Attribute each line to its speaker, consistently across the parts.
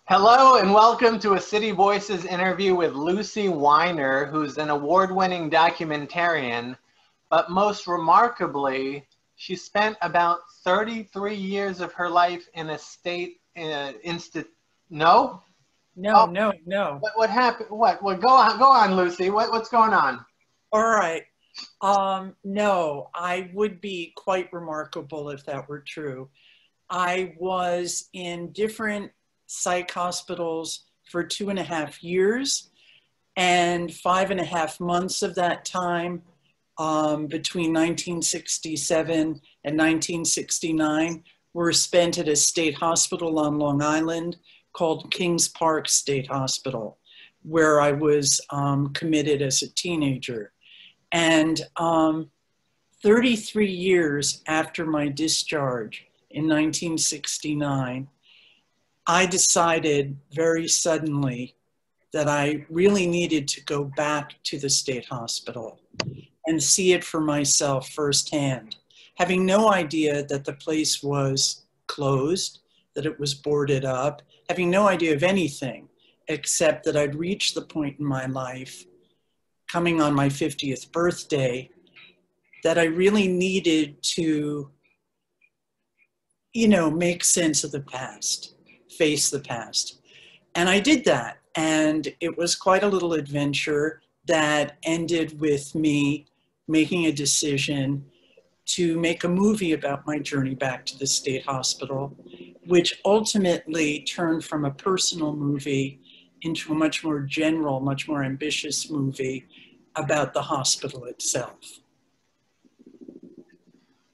Speaker 1: Hello and welcome to a City Voices interview with Lucy Weiner, who's an award-winning documentarian, but most remarkably, she spent about 33 years of her life in a state No?
Speaker 2: No, no, no.
Speaker 1: What happened? What? Go on, Lucy. What's going on?
Speaker 2: All right. No, I would be quite remarkable if that were true. I was in different psych hospitals for 2.5 years, and 5.5 months of that time, between 1967 and 1969, were spent at a state hospital on Long Island called Kings Park State Hospital, where I was committed as a teenager. And 33 years after my discharge in 1969, I decided very suddenly that I really needed to go back to the state hospital and see it for myself firsthand, having no idea that the place was closed, that it was boarded up, having no idea of anything except that I'd reached the point in my life, coming on my 50th birthday, that I really needed to, make sense of the past, face the past. And I did that. And it was quite a little adventure that ended with me making a decision to make a movie about my journey back to the state hospital, which ultimately turned from a personal movie into a much more general, much more ambitious movie about the hospital itself.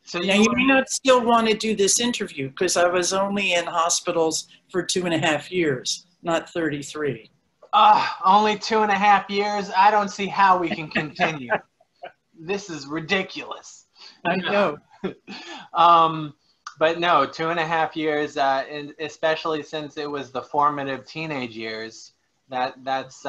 Speaker 2: So now you may not still want to do this interview because I was only in hospitals for 2.5 years, not 33.
Speaker 1: Only 2.5 years? I don't see how we can continue. This is ridiculous.
Speaker 2: I know.
Speaker 1: But no, 2.5 years, and especially since it was the formative teenage years, that's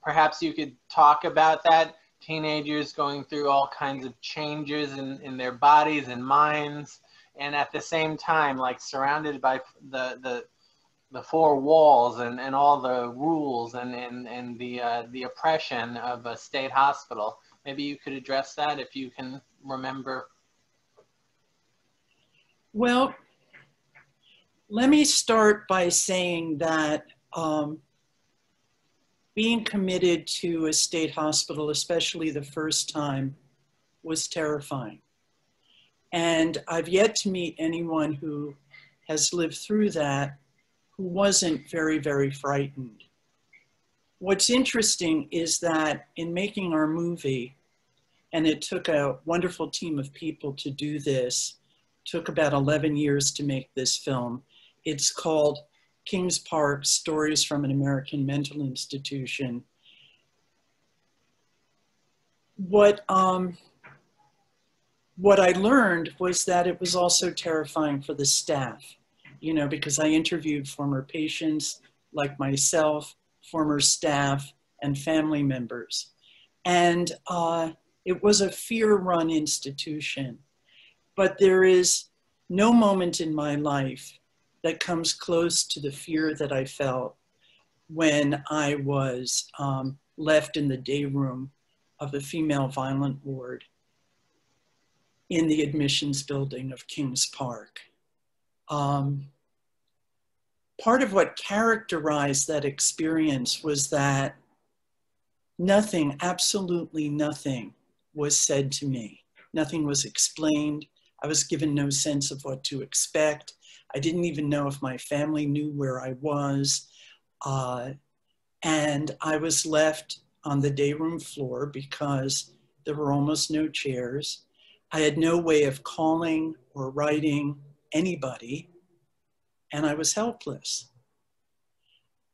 Speaker 1: perhaps you could talk about that. Teenagers going through all kinds of changes in their bodies and minds, and at the same time, like surrounded by the four walls and all the rules and the oppression of a state hospital. Maybe you could address that if you can remember.
Speaker 2: Well, let me start by saying that being committed to a state hospital, especially the first time, was terrifying. And I've yet to meet anyone who has lived through that who wasn't very, very frightened. What's interesting is that in making our movie, and it took a wonderful team of people to do this, took about 11 years to make this film. It's called Kings Park, Stories from an American Mental Institution. What I learned was that it was also terrifying for the staff, because I interviewed former patients like myself, former staff, and family members. And it was a fear-run institution. But there is no moment in my life that comes close to the fear that I felt when I was left in the day room of the female violent ward in the admissions building of Kings Park. Part of what characterized that experience was that nothing, absolutely nothing, was said to me. Nothing was explained. I was given no sense of what to expect. I didn't even know if my family knew where I was. And I was left on the day room floor because there were almost no chairs. I had no way of calling or writing anybody, and I was helpless.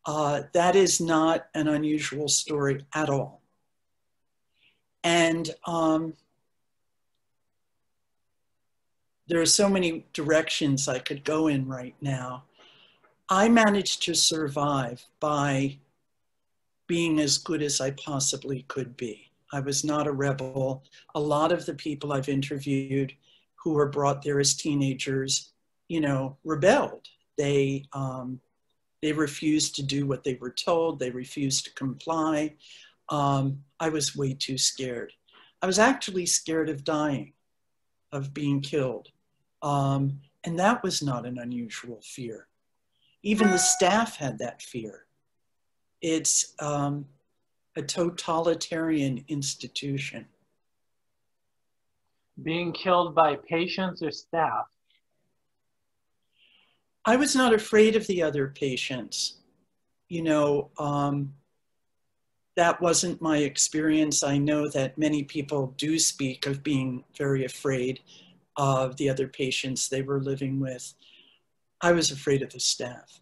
Speaker 2: That is not an unusual story at all. And there are so many directions I could go in right now. I managed to survive by being as good as I possibly could be. I was not a rebel. A lot of the people I've interviewed who were brought there as teenagers, rebelled. They They refused to do what they were told. They refused to comply. I was way too scared. I was actually scared of dying, of being killed. And that was not an unusual fear. Even the staff had that fear. It's a totalitarian institution.
Speaker 1: Being killed by patients or staff?
Speaker 2: I was not afraid of the other patients. You know, that wasn't my experience. I know that many people do speak of being very afraid of the other patients they were living with. I was afraid of the staff.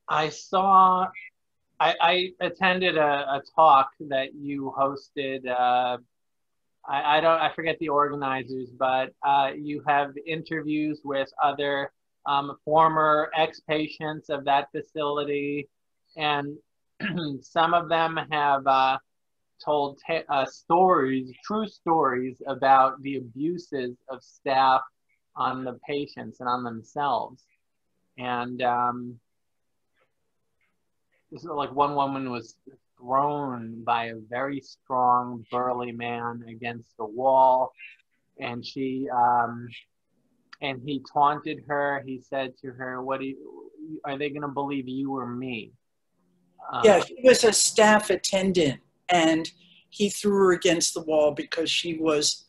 Speaker 1: I attended a talk that you hosted. I forget the organizers, but you have interviews with other former ex-patients of that facility, and some of them have told stories, true stories about the abuses of staff on the patients and on themselves. And this is like one woman was thrown by a very strong, burly man against the wall, and she and he taunted her. He said to her, "What are they going to believe, you or me?"
Speaker 2: Yeah, he was a staff attendant, and he threw her against the wall because she was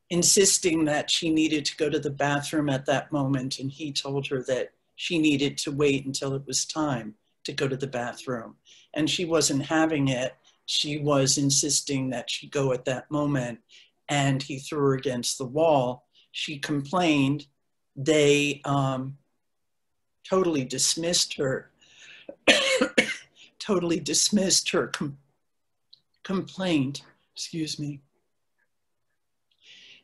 Speaker 2: insisting that she needed to go to the bathroom at that moment, and he told her that she needed to wait until it was time to go to the bathroom. And she wasn't having it. She was insisting that she go at that moment, and he threw her against the wall. She complained. They totally dismissed her, totally dismissed her complaint, excuse me.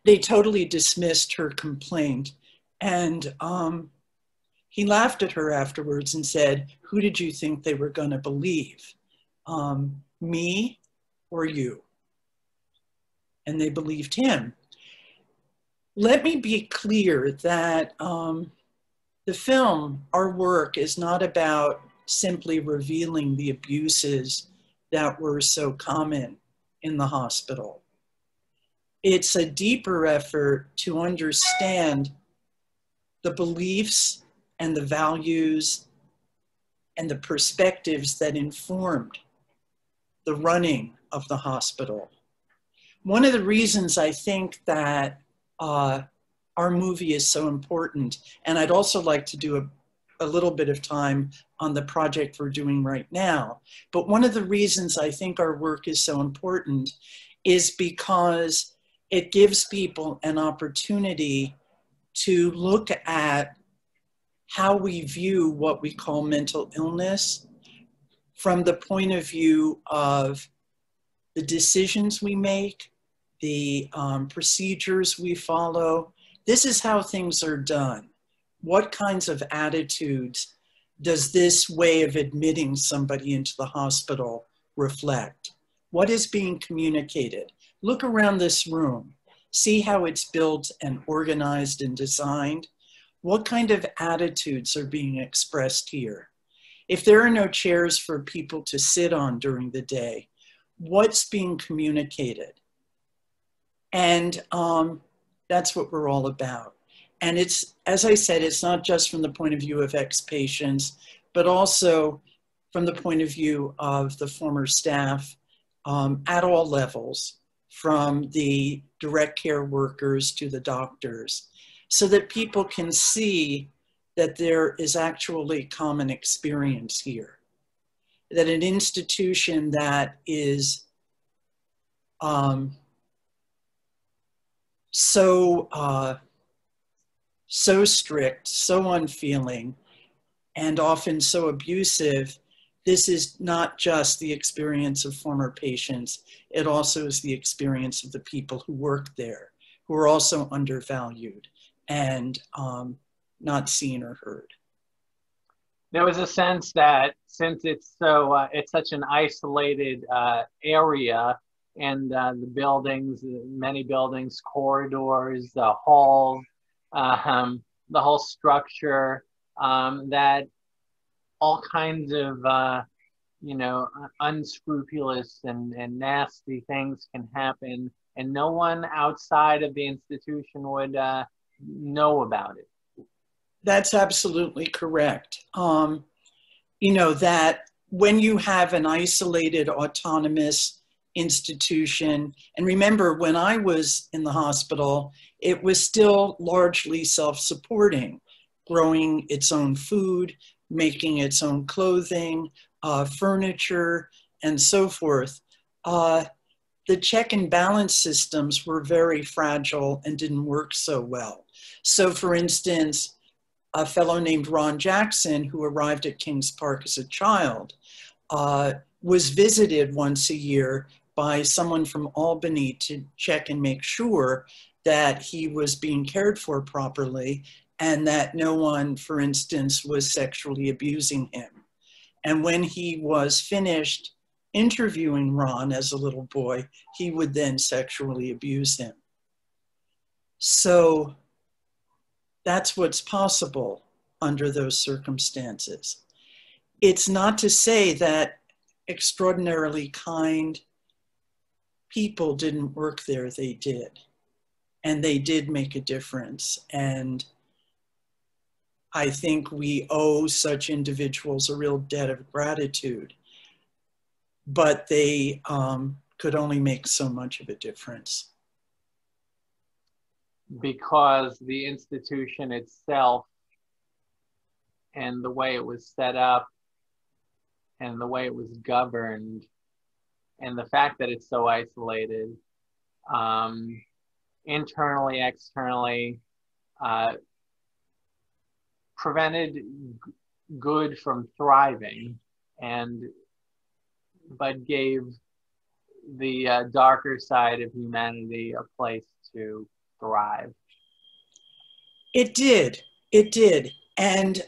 Speaker 2: They totally dismissed her complaint, and he laughed at her afterwards and said, "Who did you think they were going to believe? Me or you?" And they believed him. Let me be clear that the film, our work, is not about simply revealing the abuses that were so common in the hospital. It's a deeper effort to understand the beliefs and the values and the perspectives that informed the running of the hospital. One of the reasons I think that our movie is so important, and I'd also like to do a little bit of time on the project we're doing right now, but one of the reasons I think our work is so important is because it gives people an opportunity to look at how we view what we call mental illness from the point of view of the decisions we make, the procedures we follow. This is how things are done. What kinds of attitudes does this way of admitting somebody into the hospital reflect? What is being communicated? Look around this room. See how it's built and organized and designed. What kind of attitudes are being expressed here? If there are no chairs for people to sit on during the day, what's being communicated? And that's what we're all about. And it's, as I said, it's not just from the point of view of ex-patients, but also from the point of view of the former staff at all levels, from the direct care workers to the doctors, so that people can see that there is actually common experience here, that an institution that is so strict, so unfeeling, and often so abusive, this is not just the experience of former patients, it also is the experience of the people who work there, who are also undervalued and not seen or heard.
Speaker 1: There was a sense that since it's so, it's such an isolated area, and the buildings, many buildings, corridors, halls, the whole structure, that all kinds of unscrupulous and nasty things can happen, and no one outside of the institution would know about it.
Speaker 2: That's absolutely correct. That when you have an isolated, autonomous institution, and remember, when I was in the hospital, it was still largely self-supporting, growing its own food, making its own clothing, furniture, and so forth. The check and balance systems were very fragile and didn't work so well. So for instance, a fellow named Ron Jackson, who arrived at Kings Park as a child, was visited once a year by someone from Albany to check and make sure that he was being cared for properly and that no one, for instance, was sexually abusing him. And when he was finished interviewing Ron as a little boy, he would then sexually abuse him. So that's what's possible under those circumstances. It's not to say that extraordinarily kind people didn't work there, they did. And they did make a difference. And I think we owe such individuals a real debt of gratitude, but they could only make so much of a difference.
Speaker 1: Because the institution itself and the way it was set up and the way it was governed and the fact that it's so isolated, internally, externally, prevented good from thriving, but gave the darker side of humanity a place to thrive.
Speaker 2: It did. And,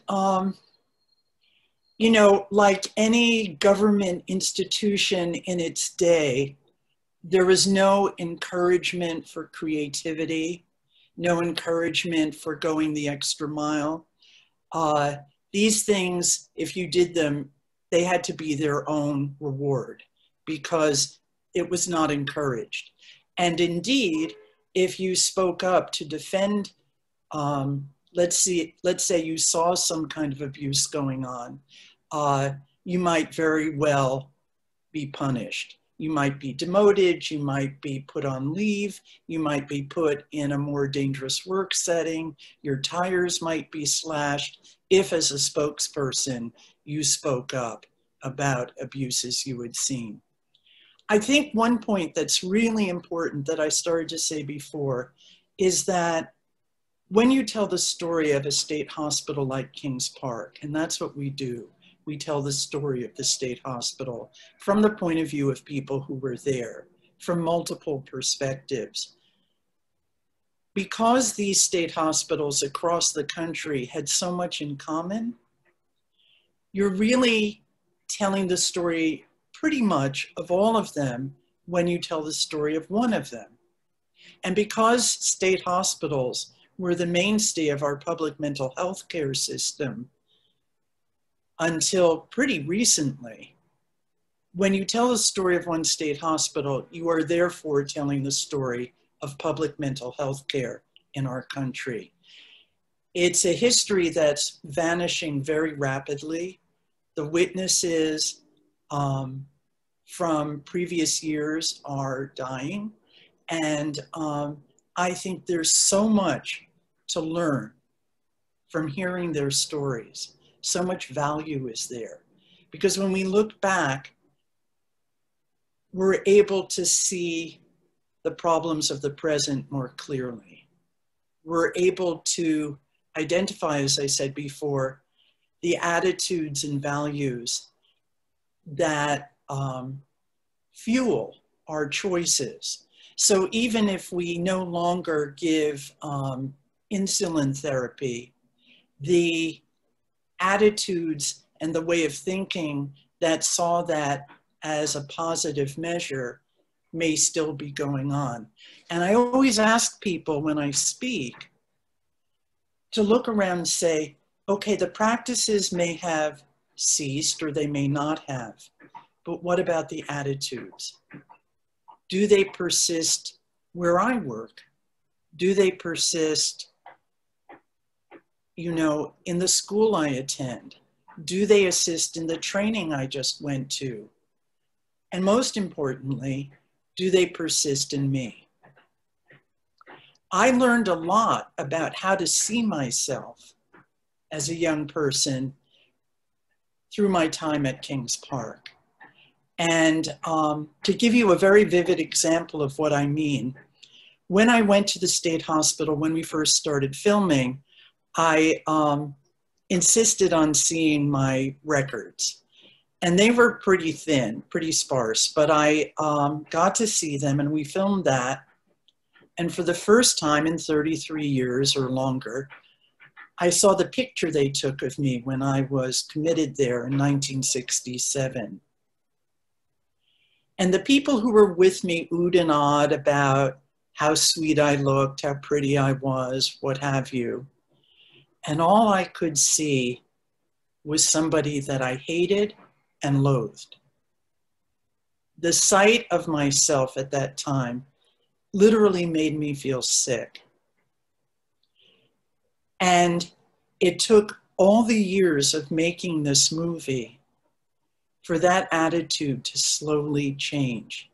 Speaker 2: like any government institution in its day, there was no encouragement for creativity, no encouragement for going the extra mile. These things, if you did them, they had to be their own reward because it was not encouraged. And indeed, if you spoke up to defend, let's say you saw some kind of abuse going on, you might very well be punished. You might be demoted, you might be put on leave, you might be put in a more dangerous work setting, your tires might be slashed if as a spokesperson you spoke up about abuses you had seen. I think one point that's really important that I started to say before is that when you tell the story of a state hospital like Kings Park, and that's what we do, we tell the story of the state hospital from the point of view of people who were there, from multiple perspectives. Because these state hospitals across the country had so much in common, you're really telling the story pretty much of all of them when you tell the story of one of them. And because state hospitals were the mainstay of our public mental health care system until pretty recently, when you tell the story of one state hospital, you are therefore telling the story of public mental health care in our country. It's a history that's vanishing very rapidly. The witnesses from previous years are dying. And I think there's so much to learn from hearing their stories. So much value is there. Because when we look back, we're able to see the problems of the present more clearly. We're able to identify, as I said before, the attitudes and values that fuel our choices. So even if we no longer give insulin therapy, the attitudes and the way of thinking that saw that as a positive measure may still be going on. And I always ask people when I speak, to look around and say, okay, the practices may have ceased or they may not have, but what about the attitudes? Do they persist where I work? Do they persist, you know, in the school I attend? Do they assist in the training I just went to? And most importantly, do they persist in me? I learned a lot about how to see myself as a young person through my time at Kings Park. And to give you a very vivid example of what I mean, when I went to the state hospital when we first started filming, I insisted on seeing my records. And they were pretty thin, pretty sparse, but I got to see them and we filmed that. And for the first time in 33 years or longer, I saw the picture they took of me when I was committed there in 1967. And the people who were with me oohed and awed about how sweet I looked, how pretty I was, what have you. And all I could see was somebody that I hated and loathed. The sight of myself at that time literally made me feel sick. And it took all the years of making this movie for that attitude to slowly change.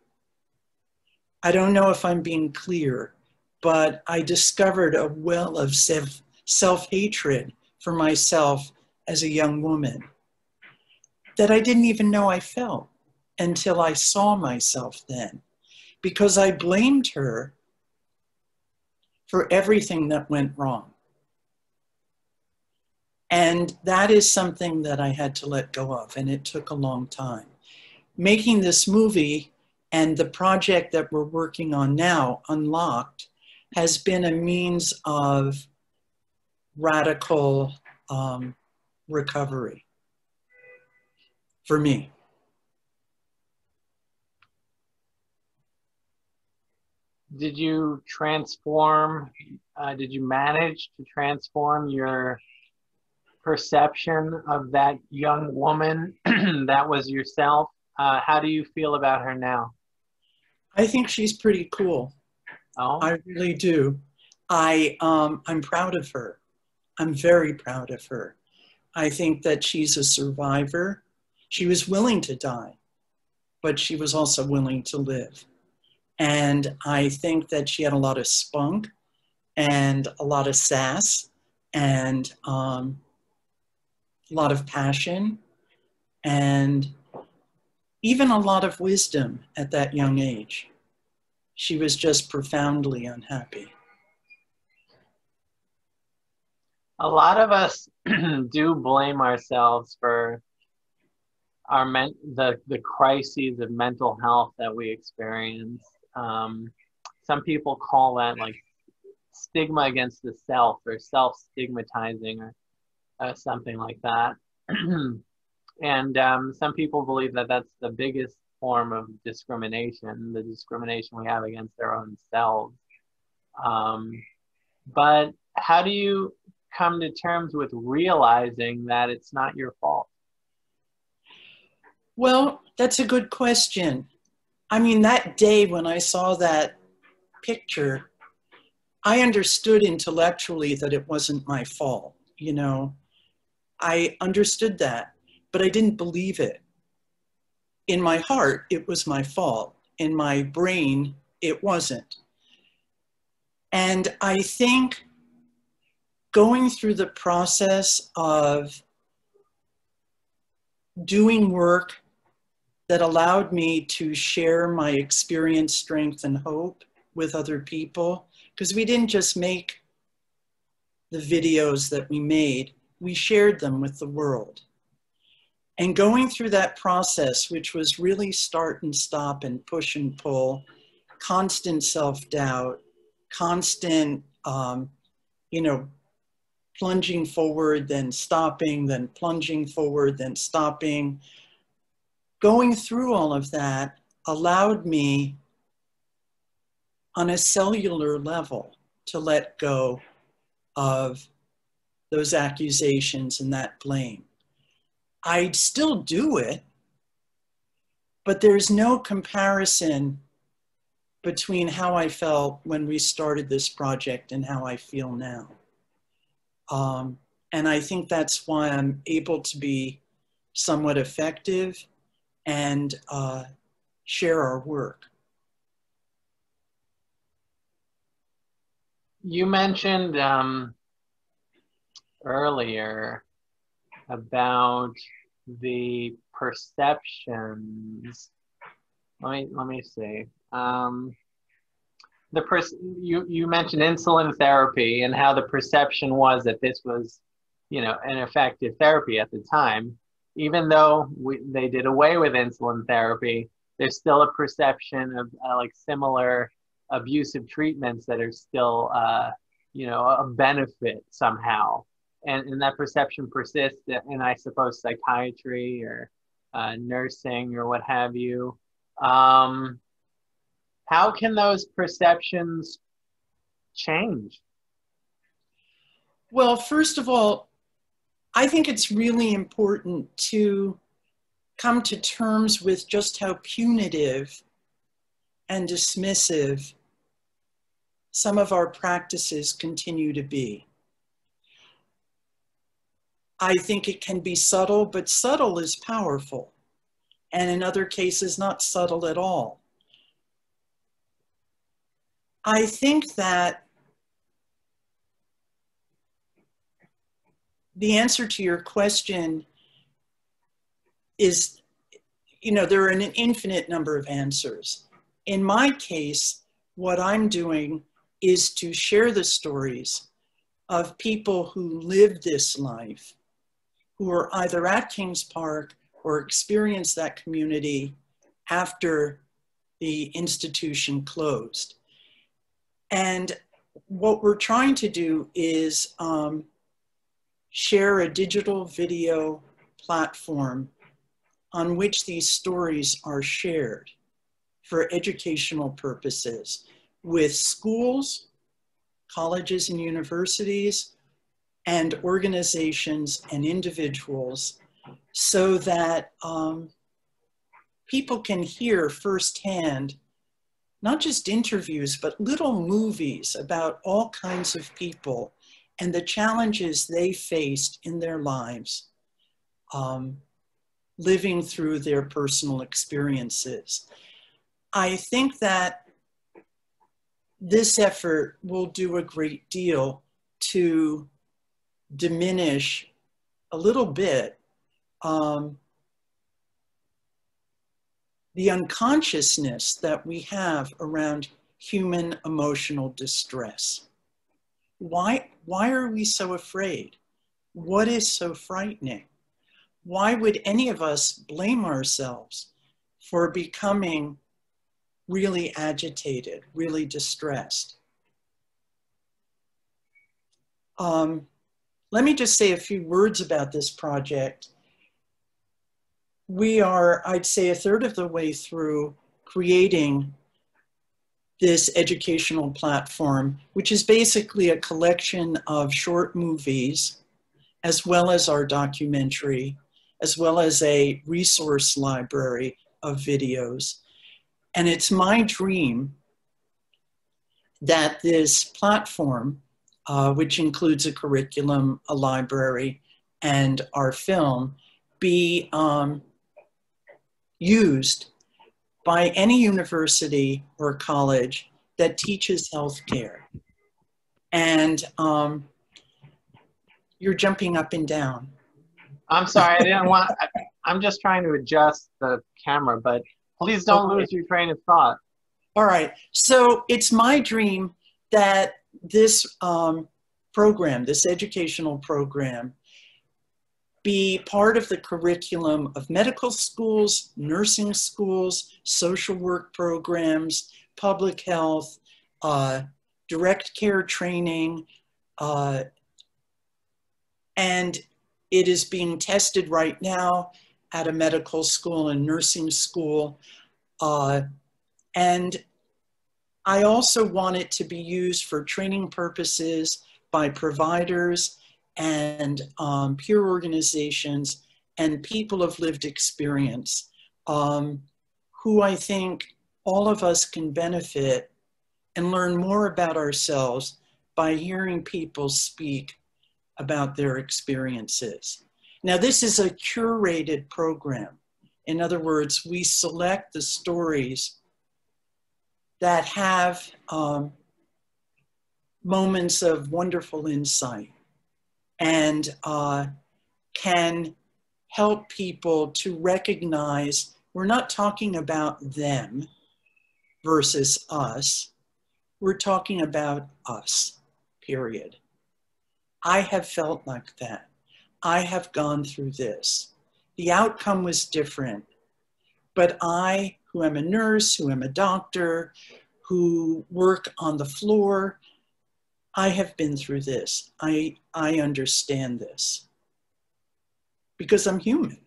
Speaker 2: I don't know if I'm being clear, but I discovered a well of self-hatred for myself as a young woman that I didn't even know I felt until I saw myself then, because I blamed her for everything that went wrong. And that is something that I had to let go of, and it took a long time. Making this movie and the project that we're working on now, Unlocked, has been a means of radical recovery for me.
Speaker 1: Did you transform, did you manage to transform your perception of that young woman that was yourself? How do you feel about her now?
Speaker 2: I think she's pretty cool.
Speaker 1: Oh,
Speaker 2: I really do. I'm proud of her. I'm very proud of her. I think that she's a survivor. She was willing to die, but she was also willing to live. And I think that she had a lot of spunk and a lot of sass and a lot of passion and even a lot of wisdom at that young age. She was just profoundly unhappy.
Speaker 1: a lot of us do blame ourselves for our the crises of mental health that we experience. Some people call that like stigma against the self or self-stigmatizing or something like that. And some people believe that that's the biggest form of discrimination, the discrimination we have against our own selves. But how do you come to terms with realizing that it's not your fault?
Speaker 2: Well, that's a good question. I mean, that day when I saw that picture, I understood intellectually that it wasn't my fault, you know. I understood that, but I didn't believe it. In my heart, it was my fault. In my brain, it wasn't. And I think going through the process of doing work that allowed me to share my experience, strength, and hope with other people, because we didn't just make the videos that we made, we shared them with the world. And going through that process, which was really start and stop and push and pull, constant self-doubt, constant, you know, plunging forward, then stopping, then plunging forward, then stopping. Going through all of that allowed me on a cellular level to let go of those accusations and that blame. I'd still do it, but there's no comparison between how I felt when we started this project and how I feel now. And I think that's why I'm able to be somewhat effective and share our work.
Speaker 1: You mentioned earlier about the perceptions. Let me see. You mentioned insulin therapy and how the perception was that this was, you know, an effective therapy at the time. Even though they did away with insulin therapy, there's still a perception of like similar abusive treatments that are still, you know, a benefit somehow. And that perception persists in, I suppose, psychiatry or nursing or what have you. How can those perceptions change?
Speaker 2: Well, first of all, I think it's really important to come to terms with just how punitive and dismissive some of our practices continue to be. I think it can be subtle, but subtle is powerful. And in other cases, not subtle at all. I think that the answer to your question is, you know, there are an infinite number of answers. In my case, what I'm doing is to share the stories of people who live this life, who are either at Kings Park or experience that community after the institution closed. And what we're trying to do is share a digital video platform on which these stories are shared for educational purposes with schools, colleges and universities, and organizations and individuals, so that people can hear firsthand, not just interviews, but little movies about all kinds of people and the challenges they faced in their lives, living through their personal experiences. I think that this effort will do a great deal to diminish a little bit the unconsciousness that we have around human emotional distress. Why are we so afraid? What is so frightening? Why would any of us blame ourselves for becoming really agitated, really distressed? Let me just say a few words about this project. We are, I'd say, a third of the way through creating this educational platform, which is basically a collection of short movies, as well as our documentary, as well as a resource library of videos. And it's my dream that this platform, which includes a curriculum, a library, and our film, be used by any university or college that teaches healthcare. And you're jumping up and down.
Speaker 1: I'm sorry, I didn't want, I'm just trying to adjust the camera, but please don't lose your train of thought.
Speaker 2: All right, so it's my dream that this program, this educational program, be part of the curriculum of medical schools, nursing schools, social work programs, public health, direct care training, and it is being tested right now at a medical school and nursing school. And I also want it to be used for training purposes by providers and peer organizations and people of lived experience who I think all of us can benefit and learn more about ourselves by hearing people speak about their experiences. Now, this is a curated program. In other words, we select the stories that have moments of wonderful insight and can help people to recognize we're not talking about them versus us. We're talking about us, period. I have felt like that. I have gone through this. The outcome was different, but I, who am a nurse, who am a doctor, who work on the floor, I have been through this. I understand this because I'm human.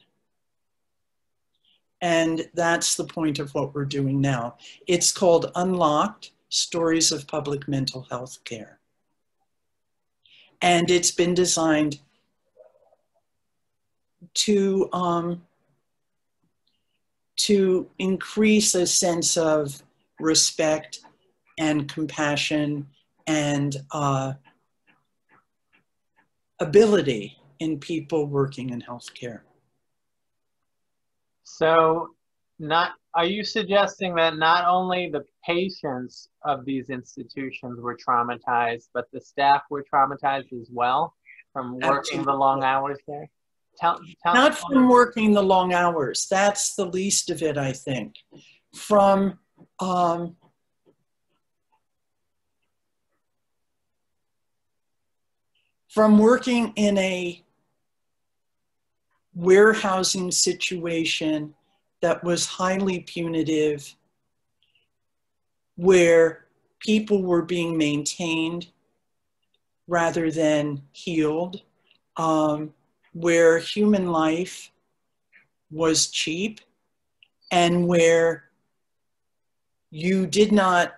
Speaker 2: And that's the point of what we're doing now. It's called Unlocked: Stories of Public Mental Health Care. And it's been designed to increase a sense of respect and compassion and ability in people working in healthcare.
Speaker 1: So are you suggesting that not only the patients of these institutions were traumatized, but the staff were traumatized as well from working the long hours there?
Speaker 2: Not from working the long hours. That's the least of it, I think. From working in a warehousing situation that was highly punitive, where people were being maintained rather than healed, where human life was cheap, and where you did not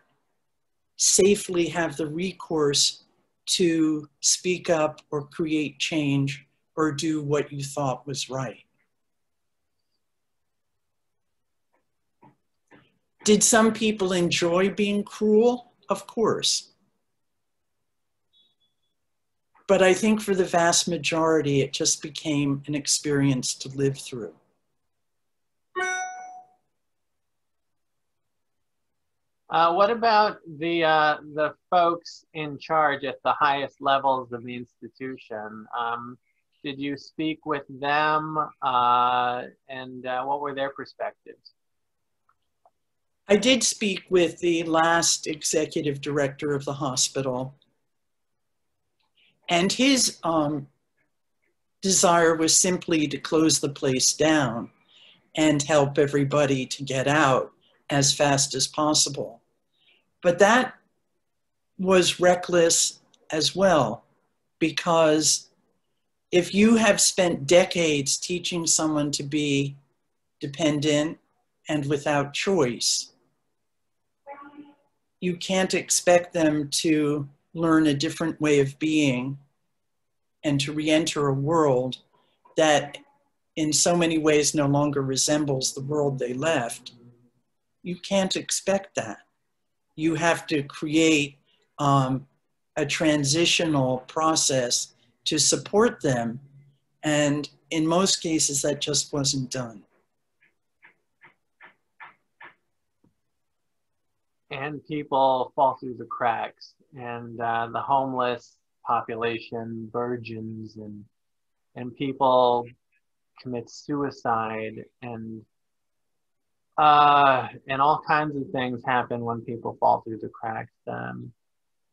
Speaker 2: safely have the recourse to speak up or create change or do what you thought was right. Did some people enjoy being cruel? Of course. But I think for the vast majority, it just became an experience to live through.
Speaker 1: What about the folks in charge at the highest levels of the institution? Did you speak with them, and what were their perspectives?
Speaker 2: I did speak with the last executive director of the hospital, and his desire was simply to close the place down and help everybody to get out as fast as possible. But that was reckless as well, because if you have spent decades teaching someone to be dependent and without choice, you can't expect them to learn a different way of being and to re-enter a world that in so many ways no longer resembles the world they left. You can't expect that. You have to create a transitional process to support them. And in most cases, that just wasn't done.
Speaker 1: And people fall through the cracks, and the homeless population burgeons, and people commit suicide, and all kinds of things happen when people fall through the cracks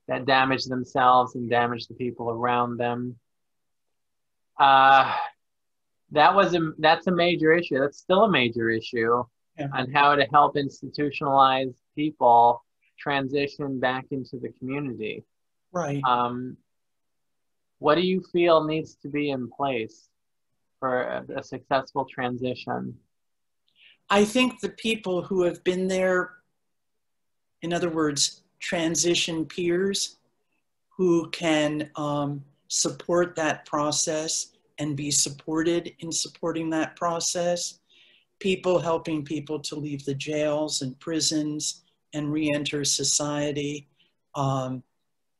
Speaker 1: that damage themselves and damage the people around them. That's a major issue. That's still a major issue. Yeah. On how to help institutionalized people transition back into the community.
Speaker 2: Right.
Speaker 1: What do you feel needs to be in place for a successful transition?
Speaker 2: I think the people who have been there, in other words, transition peers who can support that process and be supported in supporting that process. People helping people to leave the jails and prisons and re-enter society.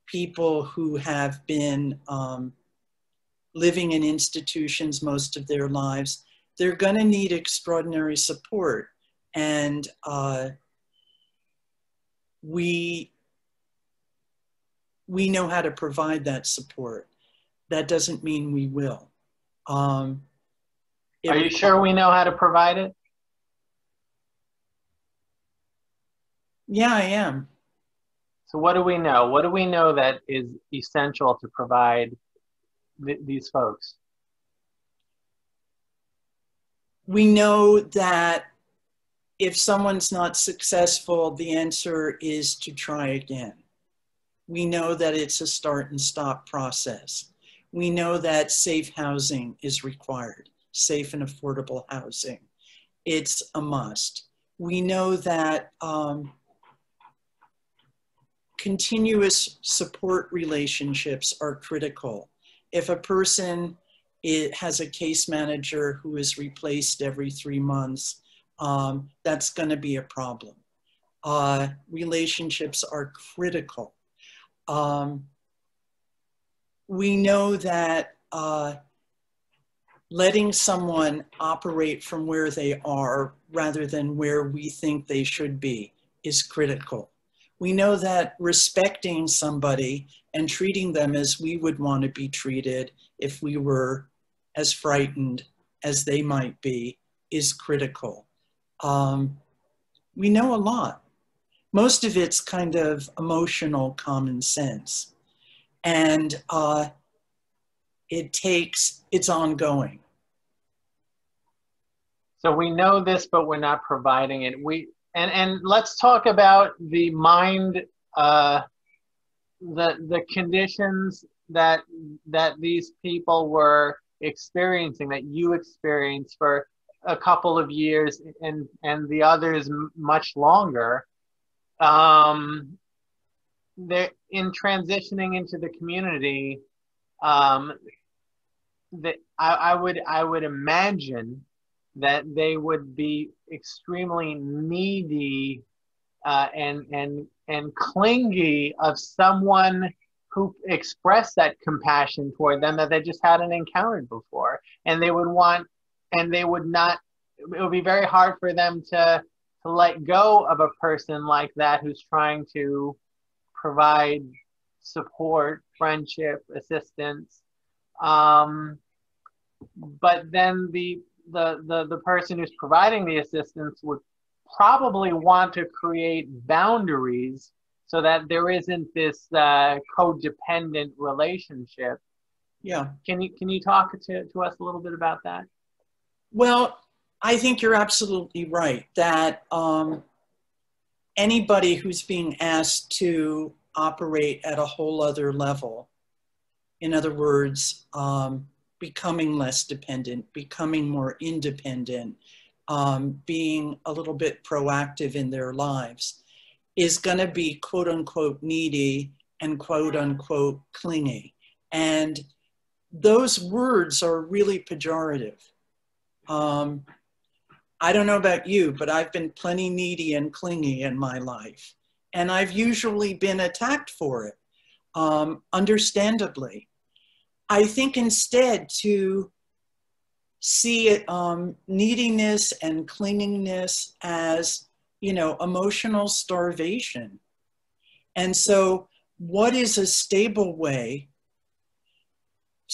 Speaker 2: People who have been living in institutions most of their lives, they're gonna need extraordinary support. And we know how to provide that support. That doesn't mean we will.
Speaker 1: Are you sure we know how to provide it?
Speaker 2: Yeah, I am.
Speaker 1: So what do we know? What do we know that is essential to provide these folks?
Speaker 2: We know that if someone's not successful, the answer is to try again. We know that it's a start and stop process. We know that safe housing is required, safe and affordable housing. It's a must. We know that continuous support relationships are critical. If a person has a case manager who is replaced every 3 months, that's going to be a problem. Relationships are critical. We know that letting someone operate from where they are rather than where we think they should be is critical. We know that respecting somebody and treating them as we would want to be treated if we were as frightened as they might be is critical. We know a lot. Most of it's kind of emotional common sense. And it's ongoing.
Speaker 1: So we know this, but we're not providing it. And let's talk about the mind, the conditions that these people were experiencing, that you experienced for a couple of years, and the others much longer. They're in transitioning into the community. I would imagine that they would be extremely needy and clingy of someone who expressed that compassion toward them that they just hadn't encountered before, and they would want, and they would not. It would be very hard for them to let go of a person like that who's trying to provide support, friendship, assistance. But then the person who's providing the assistance would probably want to create boundaries so that there isn't this codependent relationship.
Speaker 2: Yeah.
Speaker 1: Can you talk to us a little bit about that?
Speaker 2: Well, I think you're absolutely right that anybody who's being asked to operate at a whole other level, in other words, becoming less dependent, becoming more independent, being a little bit proactive in their lives, is going to be quote unquote needy and quote unquote clingy. And those words are really pejorative. I don't know about you, but I've been plenty needy and clingy in my life. And I've usually been attacked for it, understandably. I think instead to see neediness and clinginess as, emotional starvation. And so what is a stable way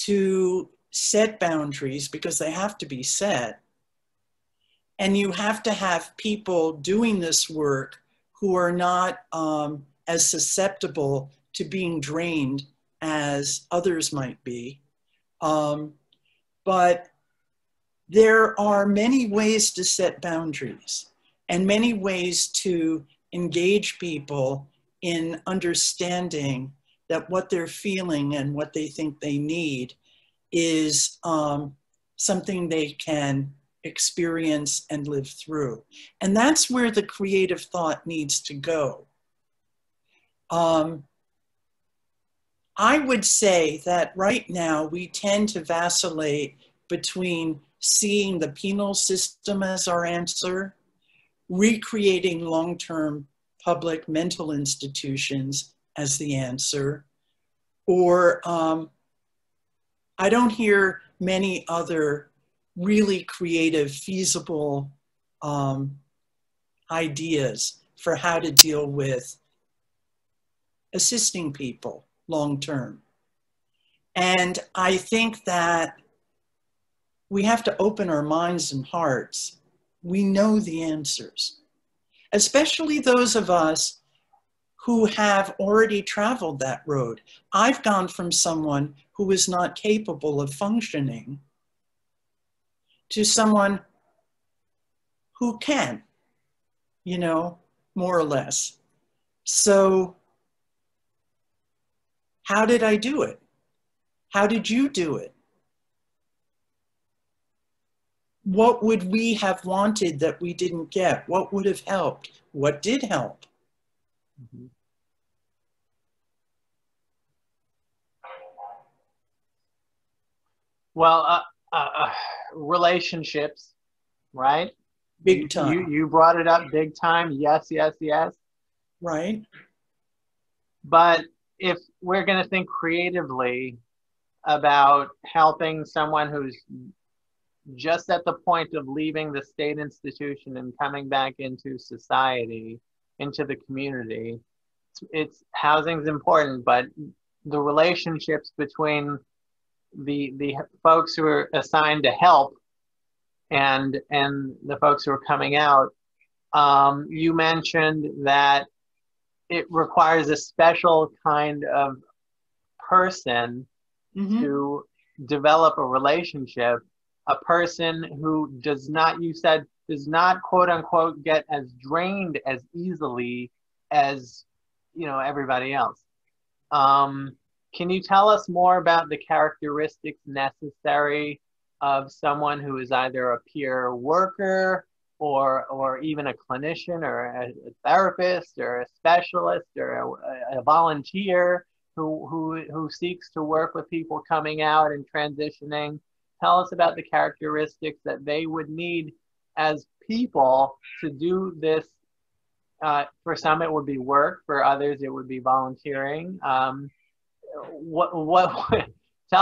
Speaker 2: to set boundaries, because they have to be set, and you have to have people doing this work who are not as susceptible to being drained as others might be. But there are many ways to set boundaries and many ways to engage people in understanding that what they're feeling and what they think they need is something they can experience and live through. And that's where the creative thought needs to go. I would say that right now we tend to vacillate between seeing the penal system as our answer, recreating long-term public mental institutions as the answer, or I don't hear many other really creative, feasible ideas for how to deal with assisting people long-term. And I think that we have to open our minds and hearts. We know the answers, especially those of us who have already traveled that road. I've gone from someone who is not capable of functioning to someone who can, you know, more or less. So how did I do it? How did you do it? What would we have wanted that we didn't get? What would have helped? What did help?
Speaker 1: Mm-hmm. Well, relationships, right?
Speaker 2: Big time.
Speaker 1: You brought it up big time. Yes, yes, yes.
Speaker 2: Right.
Speaker 1: But if we're going to think creatively about helping someone who's just at the point of leaving the state institution and coming back into society, into the community, it's housing's important, but the relationships between the folks who are assigned to help and the folks who are coming out, you mentioned that it requires a special kind of person to develop a relationship, a person who does not, you said, does not quote unquote get as drained as easily as, you know, everybody else. Can you tell us more about the characteristics necessary of someone who is either a peer worker or even a clinician or a therapist or a specialist or a volunteer who seeks to work with people coming out and transitioning? Tell us about the characteristics that they would need as people to do this. For some, it would be work. For others, it would be volunteering. Tell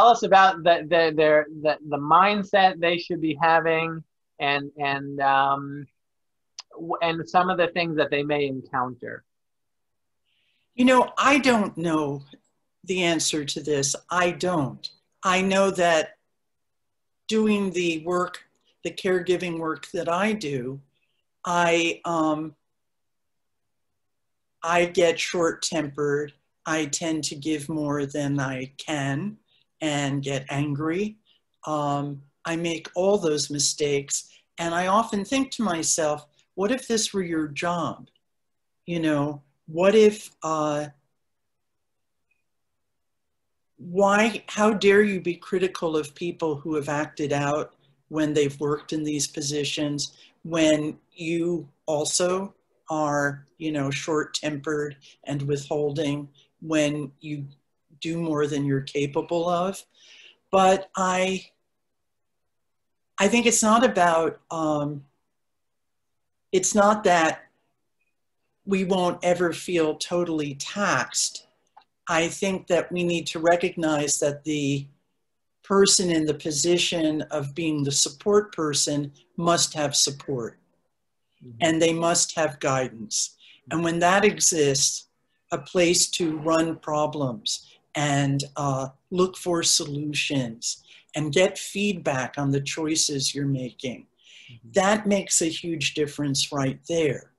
Speaker 1: us about the mindset they should be having, and some of the things that they may encounter.
Speaker 2: You know, I don't know the answer to this. I don't. I know that doing the work, the caregiving work that I do, I get short-tempered. I tend to give more than I can and get angry. I make all those mistakes. And I often think to myself, what if this were your job? You know, what if, how dare you be critical of people who have acted out when they've worked in these positions, when you also are, you know, short-tempered and withholding, when you do more than you're capable of. But I think it's not about, it's not that we won't ever feel totally taxed. I think that we need to recognize that the person in the position of being the support person must have support, and they must have guidance. And when that exists, a place to run problems and look for solutions and get feedback on the choices you're making, that makes a huge difference right there.